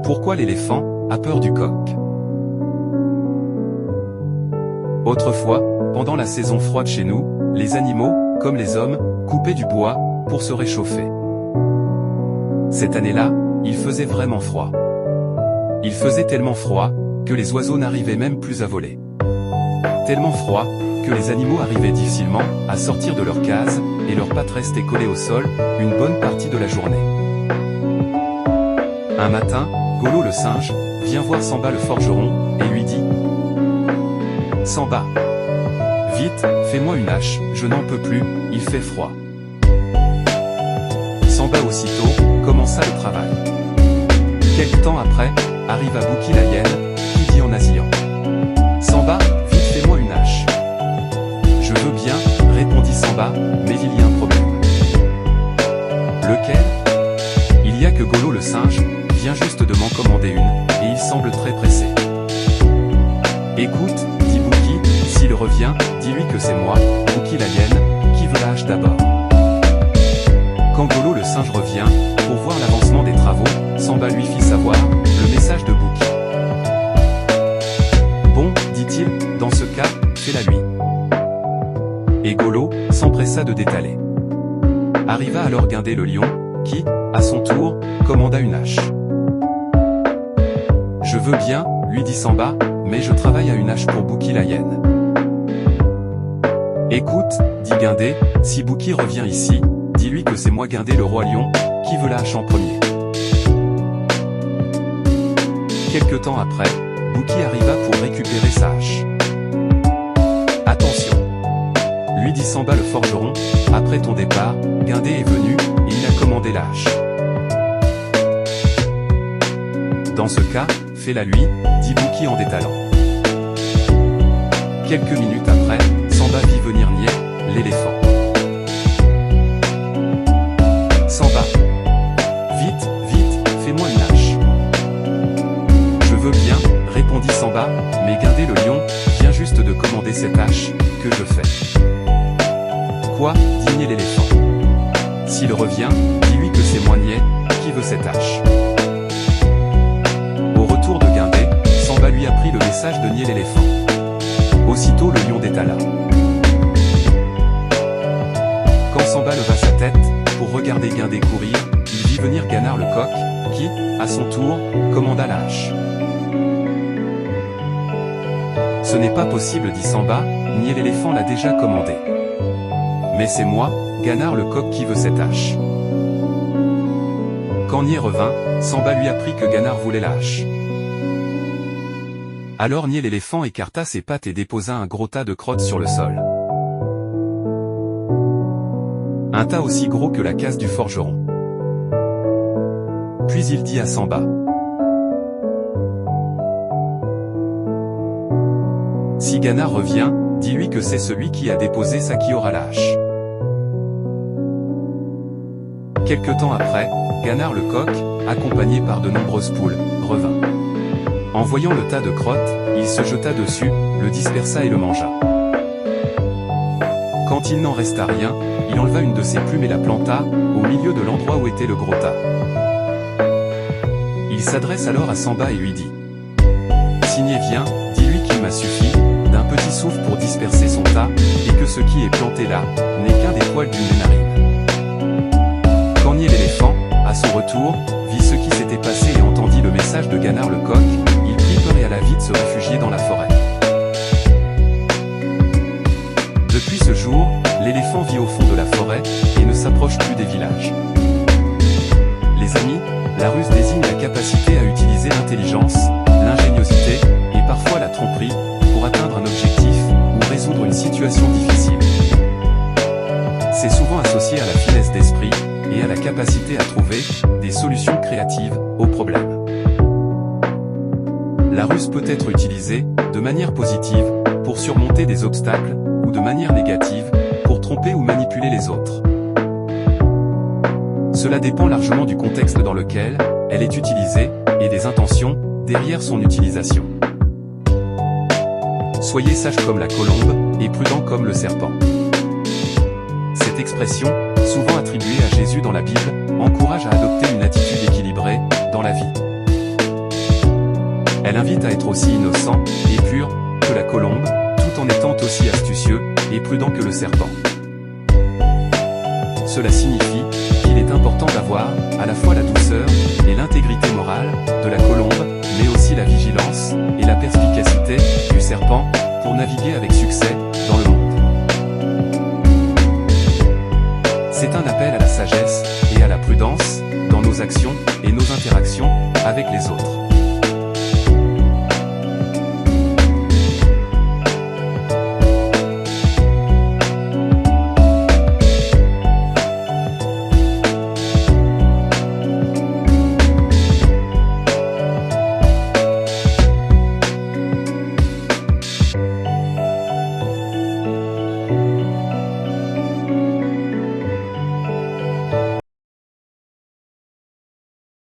Pourquoi l'éléphant a peur du coq? Autrefois, pendant la saison froide chez nous, les animaux, comme les hommes, coupaient du bois pour se réchauffer. Cette année-là, il faisait vraiment froid. Il faisait tellement froid que les oiseaux n'arrivaient même plus à voler. Tellement froid que les animaux arrivaient difficilement à sortir de leur case et leurs pattes restaient collées au sol une bonne partie de la journée. Un matin, Golo le singe vient voir Samba le forgeron et lui dit: Samba, vite, fais-moi une hache, je n'en peux plus, il fait froid. Samba aussitôt commença le travail. Quelque temps après, arriva Bouki la hyène, qui dit en nasillant: Samba, vite fais-moi une hache. Je veux bien, répondit Samba, mais il y a un problème. Lequel? Il y a que Golo le singe vient juste de m'en commander une, et il semble très pressé. Écoute, dit Bouki, s'il revient, dis-lui que c'est moi, Bouki la hyène, qui veut la hache d'abord. Quand Golo le singe revient, pour voir l'avancement des travaux, Samba lui fit savoir le message de Bouki. Bon, dit-il, dans ce cas, fais-la lui. Et Golo s'empressa de détaler. Arriva alors Guindé le lion, qui, à son tour, commanda une hache. Je veux bien, lui dit Samba, mais je travaille à une hache pour Bouki la hyène. Écoute, dit Guindé, si Bouki revient ici, dis-lui que c'est moi Guindé le roi lion, qui veut la hache en premier. Quelque temps après, Bouki arriva pour récupérer sa hache. Attention, lui dit Samba le forgeron, après ton départ, Guindé est venu, et il a commandé la hache. Dans ce cas, fais-la lui, dit Bouki en détalant. Quelques minutes après, Samba vit venir Niais, l'éléphant. Samba, vite, vite, fais-moi une hache. Je veux bien, répondit Samba, mais Guindé le lion vient juste de commander cette hache, que je fais. Quoi, dit Niais l'éléphant. S'il revient, dis-lui que c'est moi Niais, qui veut cette hache. Au retour de Guindé, Samba lui apprit le message de Niais l'éléphant. Aussitôt le lion détala. Quand Samba leva sa tête, pour regarder Guindé courir, il vit venir Ganard le coq, qui, à son tour, commanda la hache. Ce n'est pas possible, dit Samba, Niais l'éléphant l'a déjà commandé. Mais c'est moi, Ganard le coq, qui veut cette hache. Quand Niais revint, Samba lui apprit que Ganard voulait la hache. Alors Niais l'éléphant écarta ses pattes et déposa un gros tas de crottes sur le sol. Un tas aussi gros que la case du forgeron. Puis il dit à Samba: Si Ganard revient, dis-lui que c'est celui qui a déposé ça qui aura la hache. Quelque temps après, Ganard le coq, accompagné par de nombreuses poules, revint. En voyant le tas de crottes, il se jeta dessus, le dispersa et le mangea. Quand il n'en resta rien, il enleva une de ses plumes et la planta, au milieu de l'endroit où était le gros tas. Il s'adresse alors à Samba et lui dit: Si Niais vient, dis-lui qu'il m'a suffi d'un petit souffle pour disperser son tas, et que ce qui est planté là, n'est qu'un des poils d'une des narines. Quand Niais l'éléphant, à son retour, vit ce qui s'était passé et entendit le message de Ganard le coq, il prit peur et alla vite se réfugier dans la forêt. Depuis ce jour, l'éléphant vit au fond de la forêt, et ne s'approche plus des villages. Les amis, la ruse désigne la capacité à utiliser l'intelligence, l'ingéniosité, et parfois la tromperie, pour atteindre un objectif, ou résoudre une situation difficile. C'est souvent associé à la finesse d'esprit, et à la capacité à trouver des solutions créatives aux problèmes. La ruse peut être utilisée, de manière positive, pour surmonter des obstacles, ou de manière négative, pour tromper ou manipuler les autres. Cela dépend largement du contexte dans lequel elle est utilisée, et des intentions derrière son utilisation. Soyez sage comme la colombe, et prudent comme le serpent. Cette expression, souvent attribuée à Jésus dans la Bible, encourage à adopter une attitude équilibrée dans la vie. Elle invite à être aussi innocent et pur que la colombe, tout en étant aussi astucieux et prudent que le serpent. Cela signifie qu'il est important d'avoir à la fois la douceur et l'intégrité morale de la colombe, mais aussi la vigilance et la perspicacité du serpent pour naviguer avec succès dans le monde. C'est un appel à la sagesse et à la prudence dans nos actions et nos interactions avec les autres.